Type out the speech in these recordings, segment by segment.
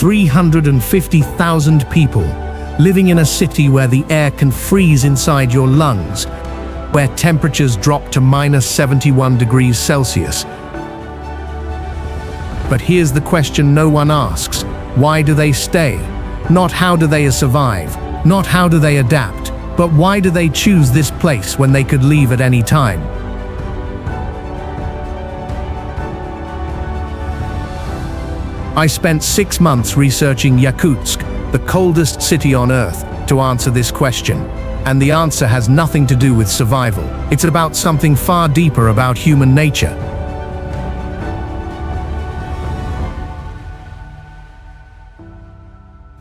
350,000 people, living in a city where the air can freeze inside your lungs, where temperatures drop to -71 degrees Celsius. But here's the question no one asks. Why do they stay? Not how do they survive, not how do they adapt, but why do they choose this place when they could leave at any time? I spent 6 months researching Yakutsk, the coldest city on Earth, to answer this question. And the answer has nothing to do with survival. It's about something far deeper about human nature.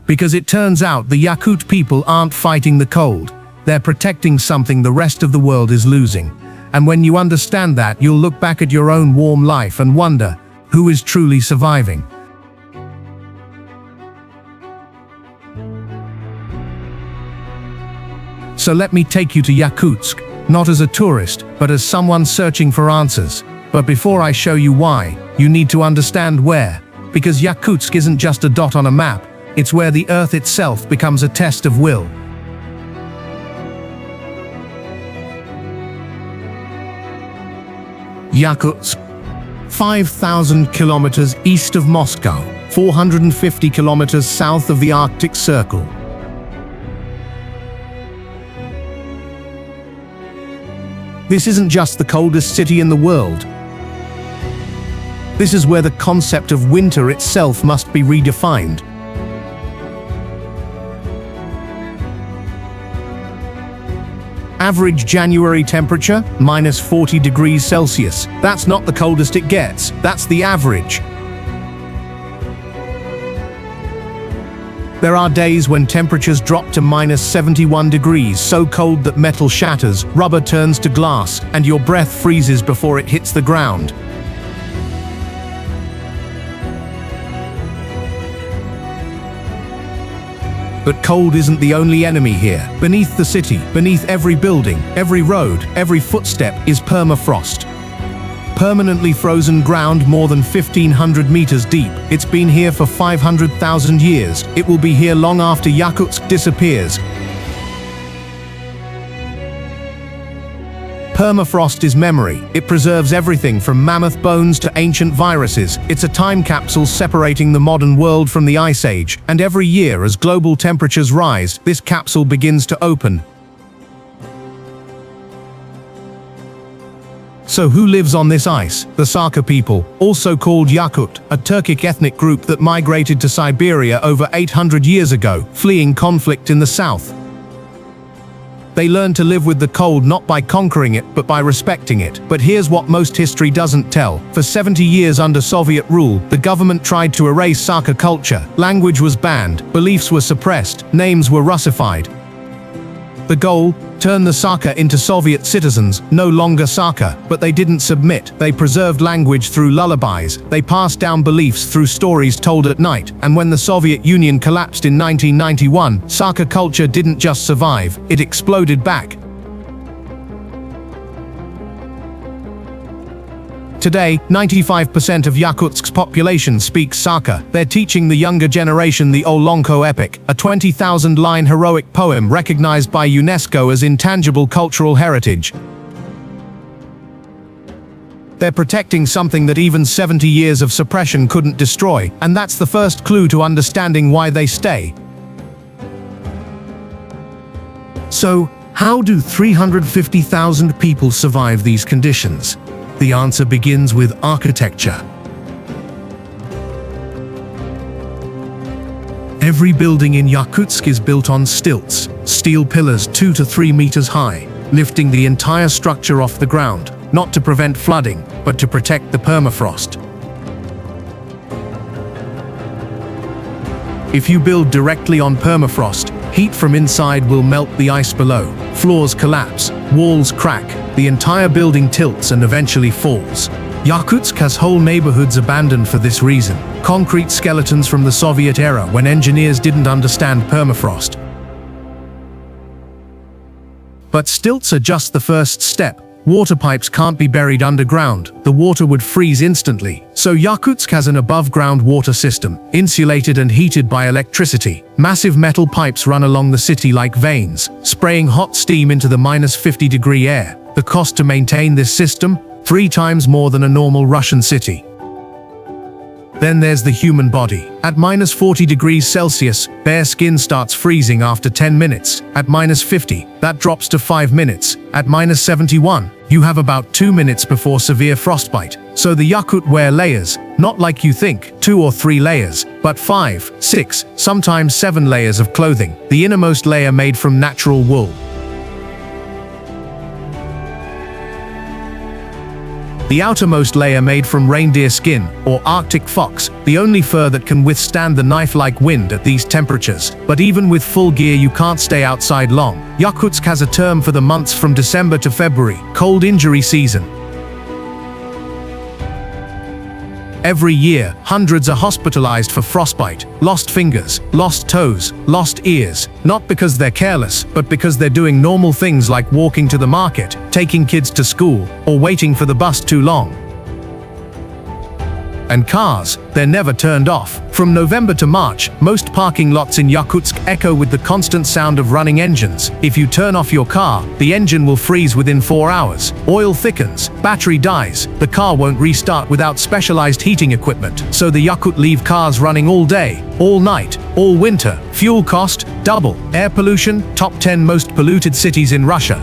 Because it turns out the Yakut people aren't fighting the cold. They're protecting something the rest of the world is losing. And when you understand that, you'll look back at your own warm life and wonder, who is truly surviving? So let me take you to Yakutsk, not as a tourist, but as someone searching for answers. But before I show you why, you need to understand where. Because Yakutsk isn't just a dot on a map, it's where the Earth itself becomes a test of will. Yakutsk, 5,000 kilometers east of Moscow, 450 kilometers south of the Arctic Circle. This isn't just the coldest city in the world. This is where the concept of winter itself must be redefined. Average January temperature, -40 degrees Celsius. That's not the coldest it gets, that's the average. There are days when temperatures drop to -71 degrees, so cold that metal shatters, rubber turns to glass, and your breath freezes before it hits the ground. But cold isn't the only enemy here. Beneath the city, beneath every building, every road, every footstep is permafrost. Permanently frozen ground more than 1,500 meters deep. It's been here for 500,000 years. It will be here long after Yakutsk disappears. Permafrost is memory. It preserves everything from mammoth bones to ancient viruses. It's a time capsule separating the modern world from the Ice Age. And every year, as global temperatures rise, this capsule begins to open. So who lives on this ice? The Sakha people, also called Yakut, a Turkic ethnic group that migrated to Siberia over 800 years ago, fleeing conflict in the south. They learned to live with the cold not by conquering it, but by respecting it. But here's what most history doesn't tell. For 70 years under Soviet rule, the government tried to erase Sakha culture. Language was banned, beliefs were suppressed, names were Russified. The goal? Turn the Sakha into Soviet citizens, no longer Sakha, but they didn't submit. They preserved language through lullabies. They passed down beliefs through stories told at night. And when the Soviet Union collapsed in 1991, Sakha culture didn't just survive, it exploded back. Today, 95% of Yakutsk's population speaks Sakha. They're teaching the younger generation the Olonko epic, a 20,000-line heroic poem recognized by UNESCO as intangible cultural heritage. They're protecting something that even 70 years of suppression couldn't destroy, and that's the first clue to understanding why they stay. So, how do 350,000 people survive these conditions? The answer begins with architecture. Every building in Yakutsk is built on stilts, steel pillars 2 to 3 meters high, lifting the entire structure off the ground, not to prevent flooding, but to protect the permafrost. If you build directly on permafrost, heat from inside will melt the ice below. Floors collapse, walls crack, the entire building tilts and eventually falls. Yakutsk has whole neighborhoods abandoned for this reason. Concrete skeletons from the Soviet era when engineers didn't understand permafrost. But stilts are just the first step. Water pipes can't be buried underground, the water would freeze instantly. So Yakutsk has an above-ground water system, insulated and heated by electricity. Massive metal pipes run along the city like veins, spraying hot steam into the -50-degree air. The cost to maintain this system? 3 times more than a normal Russian city. Then there's the human body. At -40 degrees Celsius, bare skin starts freezing after 10 minutes. At -50, that drops to 5 minutes. At -71, you have about 2 minutes before severe frostbite. So the Yakut wear layers, not like you think, 2 or 3 layers, but 5, 6, sometimes 7 layers of clothing, the innermost layer made from natural wool. The outermost layer made from reindeer skin, or Arctic fox, the only fur that can withstand the knife-like wind at these temperatures. But even with full gear you can't stay outside long. Yakutsk has a term for the months from December to February, cold injury season. Every year, hundreds are hospitalized for frostbite, lost fingers, lost toes, lost ears, not because they're careless, but because they're doing normal things like walking to the market, taking kids to school, or waiting for the bus too long. And cars, they're never turned off. From November to March, most parking lots in Yakutsk echo with the constant sound of running engines. If you turn off your car, the engine will freeze within 4 hours. Oil thickens, battery dies, the car won't restart without specialized heating equipment. So the Yakut leave cars running all day, all night, all winter. Fuel cost, double. Air pollution, top 10 most polluted cities in Russia.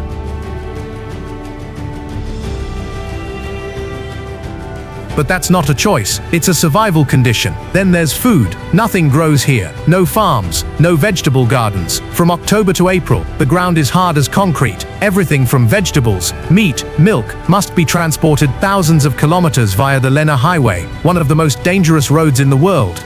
But that's not a choice, it's a survival condition. Then there's food. Nothing grows here. No farms, no vegetable gardens. From October to April, the ground is hard as concrete. Everything from vegetables, meat, milk, must be transported thousands of kilometers via the Lena Highway, one of the most dangerous roads in the world.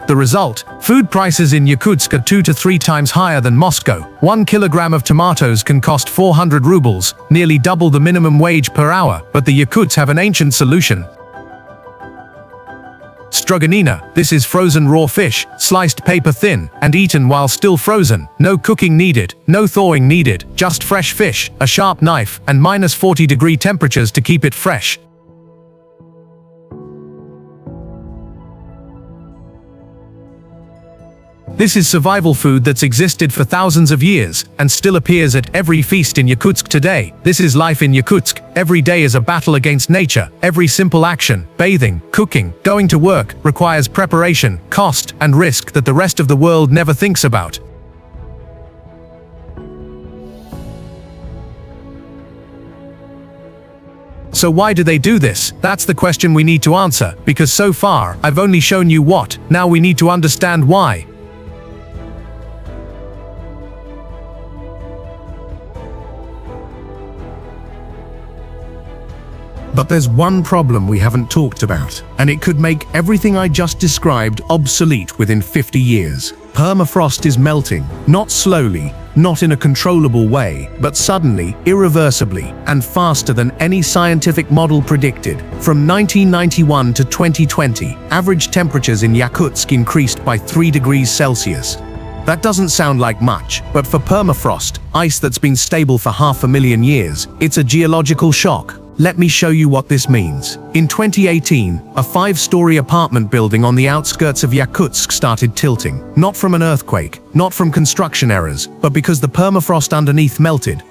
The result? Food prices in Yakutsk are 2 to 3 times higher than Moscow. 1 kilogram of tomatoes can cost 400 rubles, nearly double the minimum wage per hour. But the Yakuts have an ancient solution. Stroganina. This is frozen raw fish, sliced paper thin, and eaten while still frozen. No cooking needed, no thawing needed, just fresh fish, a sharp knife, and -40-degree temperatures to keep it fresh. This is survival food that's existed for thousands of years, and still appears at every feast in Yakutsk today. This is life in Yakutsk. Every day is a battle against nature. Every simple action, bathing, cooking, going to work, requires preparation, cost, and risk that the rest of the world never thinks about. So why do they do this? That's the question we need to answer, because so far, I've only shown you what. Now we need to understand why. But there's one problem we haven't talked about, and it could make everything I just described obsolete within 50 years. Permafrost is melting, not slowly, not in a controllable way, but suddenly, irreversibly, and faster than any scientific model predicted. From 1991 to 2020, average temperatures in Yakutsk increased by 3 degrees Celsius. That doesn't sound like much, but for permafrost, ice that's been stable for 500,000 years, it's a geological shock. Let me show you what this means. In 2018, a 5-story apartment building on the outskirts of Yakutsk started tilting. Not from an earthquake, not from construction errors, but because the permafrost underneath melted,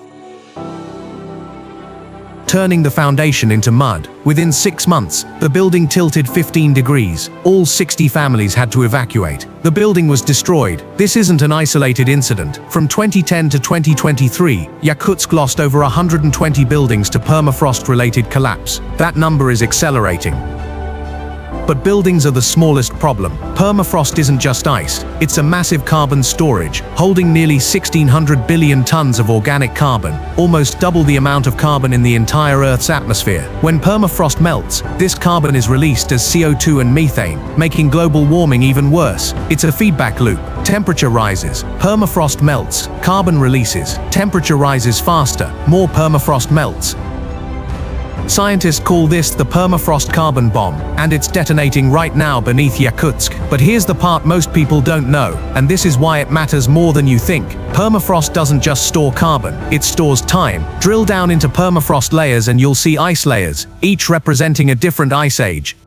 turning the foundation into mud. Within 6 months, the building tilted 15 degrees. All 60 families had to evacuate. The building was destroyed. This isn't an isolated incident. From 2010 to 2023, Yakutsk lost over 120 buildings to permafrost-related collapse. That number is accelerating. But buildings are the smallest problem. Permafrost isn't just ice, it's a massive carbon storage, holding nearly 1,600 billion tons of organic carbon, almost double the amount of carbon in the entire Earth's atmosphere. When permafrost melts, this carbon is released as CO2 and methane, making global warming even worse. It's a feedback loop. Temperature rises, permafrost melts, carbon releases, temperature rises faster, more permafrost melts. Scientists call this the permafrost carbon bomb, and it's detonating right now beneath Yakutsk. But here's the part most people don't know, and this is why it matters more than you think. Permafrost doesn't just store carbon, it stores time. Drill down into permafrost layers and you'll see ice layers, each representing a different ice age.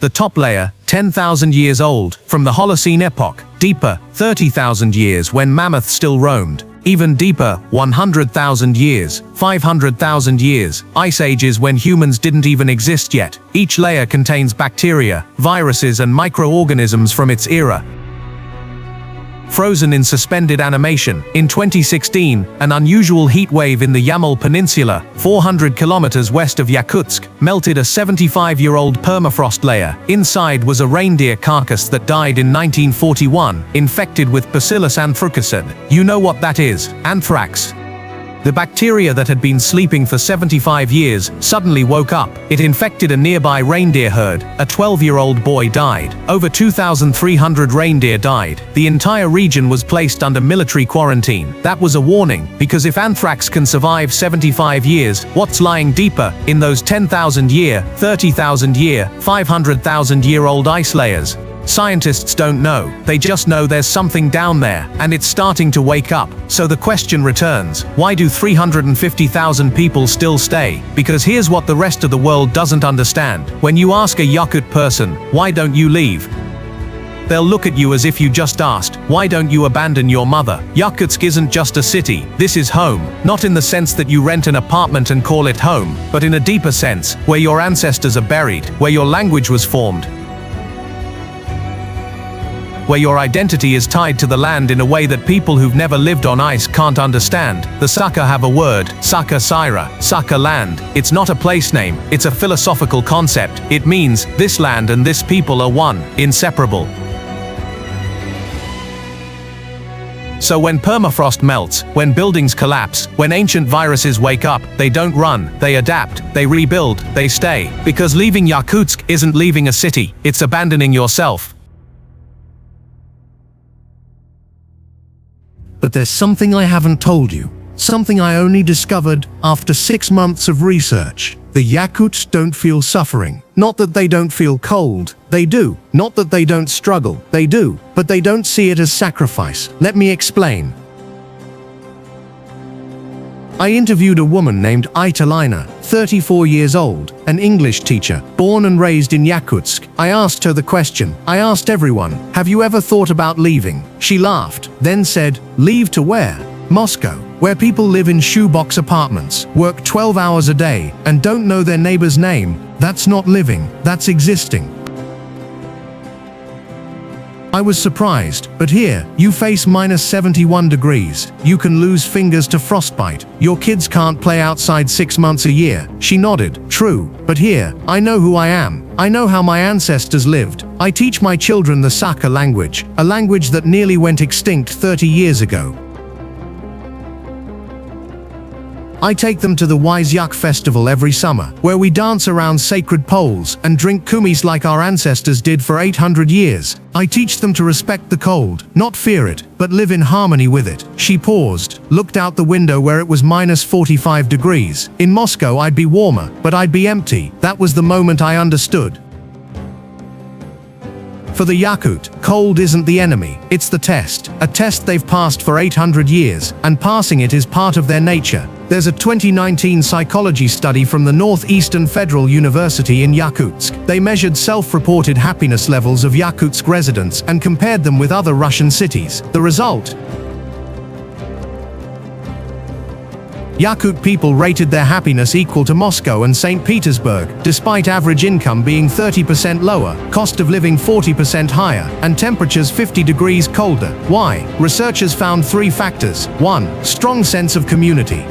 The top layer, 10,000 years old, from the Holocene epoch. Deeper, 30,000 years when mammoths still roamed. Even deeper, 100,000 years, 500,000 years, ice ages when humans didn't even exist yet. Each layer contains bacteria, viruses and microorganisms from its era. Frozen in suspended animation, in 2016, an unusual heat wave in the Yamal Peninsula, 400 kilometers west of Yakutsk, melted a 75-year-old permafrost layer. Inside was a reindeer carcass that died in 1941, infected with Bacillus anthracis. You know what that is, anthrax. The bacteria that had been sleeping for 75 years suddenly woke up. It infected a nearby reindeer herd. A 12-year-old boy died. Over 2,300 reindeer died. The entire region was placed under military quarantine. That was a warning, because if anthrax can survive 75 years, what's lying deeper in those 10,000-year, 30,000-year, 500,000-year-old ice layers? Scientists don't know, they just know there's something down there, and it's starting to wake up. So the question returns, why do 350,000 people still stay? Because here's what the rest of the world doesn't understand. When you ask a Yakut person, why don't you leave? They'll look at you as if you just asked, why don't you abandon your mother? Yakutsk isn't just a city, this is home. Not in the sense that you rent an apartment and call it home, but in a deeper sense, where your ancestors are buried, where your language was formed, where your identity is tied to the land in a way that people who've never lived on ice can't understand. The Sakha have a word, Sakha Syra, Sakha land. It's not a place name, it's a philosophical concept. It means, this land and this people are one, inseparable. So when permafrost melts, when buildings collapse, when ancient viruses wake up, they don't run, they adapt, they rebuild, they stay. Because leaving Yakutsk isn't leaving a city, it's abandoning yourself. But there's something I haven't told you. Something I only discovered after 6 months of research. The Yakuts don't feel suffering. Not that they don't feel cold, they do. Not that they don't struggle, they do. But they don't see it as sacrifice. Let me explain. I interviewed a woman named Italina, 34 years old, an English teacher, born and raised in Yakutsk. I asked her the question. I asked everyone, have you ever thought about leaving? She laughed, then said, leave to where? Moscow, where people live in shoebox apartments, work 12 hours a day, and don't know their neighbor's name. That's not living, that's existing. I was surprised, but here, you face minus 71 degrees. You can lose fingers to frostbite. Your kids can't play outside 6 months a year. She nodded. True, but here, I know who I am. I know how my ancestors lived. I teach my children the Sakha language, a language that nearly went extinct 30 years ago. I take them to the Yak festival every summer, where we dance around sacred poles and drink kumis like our ancestors did for 800 years. I teach them to respect the cold, not fear it, but live in harmony with it. She paused, looked out the window where it was minus 45 degrees. In Moscow I'd be warmer, but I'd be empty. That was the moment I understood. For the Yakut, cold isn't the enemy, it's the test. A test they've passed for 800 years, and passing it is part of their nature. There's a 2019 psychology study from the Northeastern Federal University in Yakutsk. They measured self-reported happiness levels of Yakutsk residents and compared them with other Russian cities. The result? Yakut people rated their happiness equal to Moscow and St. Petersburg, despite average income being 30% lower, cost of living 40% higher, and temperatures 50 degrees colder. Why? Researchers found 3 factors. 1. Strong sense of community.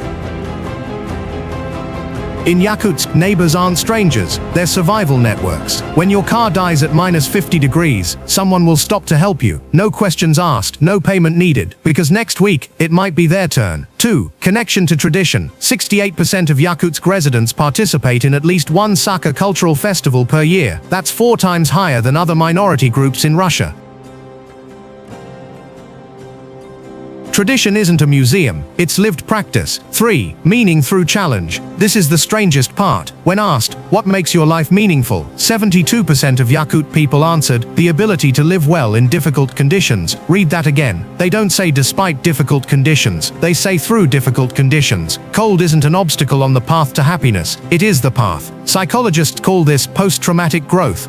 In Yakutsk, neighbors aren't strangers, they're survival networks. When your car dies at minus 50 degrees, someone will stop to help you. No questions asked, no payment needed, because next week, it might be their turn. 2. Connection to tradition. 68% of Yakutsk residents participate in at least one Sakha cultural festival per year. That's 4 times higher than other minority groups in Russia. Tradition isn't a museum, it's lived practice. 3. Meaning through challenge. This is the strangest part. When asked, what makes your life meaningful? 72% of Yakut people answered, the ability to live well in difficult conditions. Read that again. They don't say despite difficult conditions, they say through difficult conditions. Cold isn't an obstacle on the path to happiness, it is the path. Psychologists call this post-traumatic growth.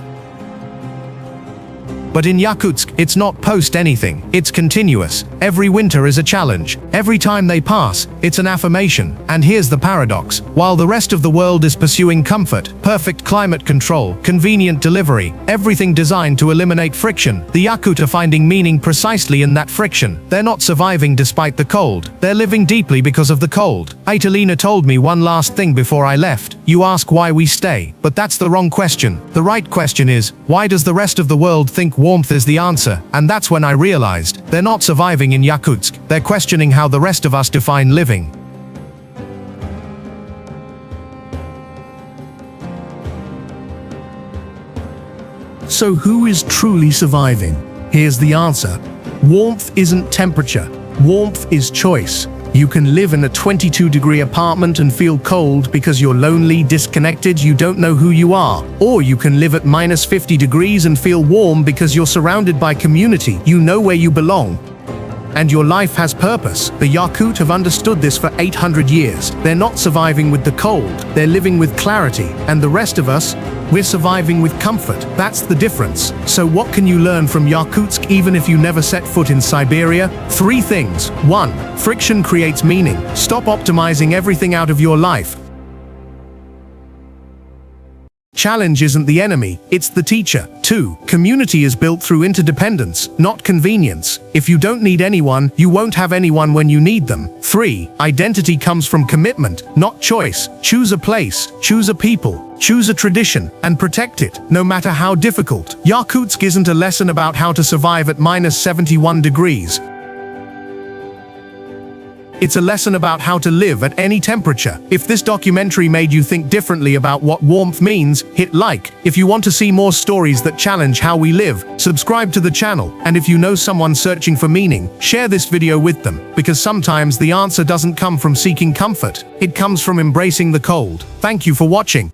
But in Yakutsk, it's not post-anything, it's continuous. Every winter is a challenge. Every time they pass, it's an affirmation. And here's the paradox. While the rest of the world is pursuing comfort, perfect climate control, convenient delivery, everything designed to eliminate friction, the Yakut are finding meaning precisely in that friction. They're not surviving despite the cold. They're living deeply because of the cold. Italina told me one last thing before I left. You ask why we stay, but that's the wrong question. The right question is, why does the rest of the world think warmth is the answer? And that's when I realized, they're not surviving in Yakutsk, they're questioning how the rest of us define living. So who is truly surviving? Here's the answer. Warmth isn't temperature. Warmth is choice. You can live in a 22-degree apartment and feel cold because you're lonely, disconnected, you don't know who you are. Or you can live at minus 50 degrees and feel warm because you're surrounded by community, you know where you belong. And your life has purpose. The Yakut have understood this for 800 years. They're not surviving with the cold, they're living with clarity. And the rest of us, we're surviving with comfort. That's the difference. So what can you learn from Yakutsk even if you never set foot in Siberia? 3 things. 1. Friction creates meaning. Stop optimizing everything out of your life. Challenge isn't the enemy, it's the teacher. 2. Community is built through interdependence, not convenience. If you don't need anyone, you won't have anyone when you need them. 3. Identity comes from commitment, not choice. Choose a place, choose a people, choose a tradition, and protect it, no matter how difficult. Yakutsk isn't a lesson about how to survive at minus 71 degrees. It's a lesson about how to live at any temperature. If this documentary made you think differently about what warmth means, hit like. If you want to see more stories that challenge how we live, subscribe to the channel. And if you know someone searching for meaning, share this video with them. Because sometimes the answer doesn't come from seeking comfort. It comes from embracing the cold. Thank you for watching.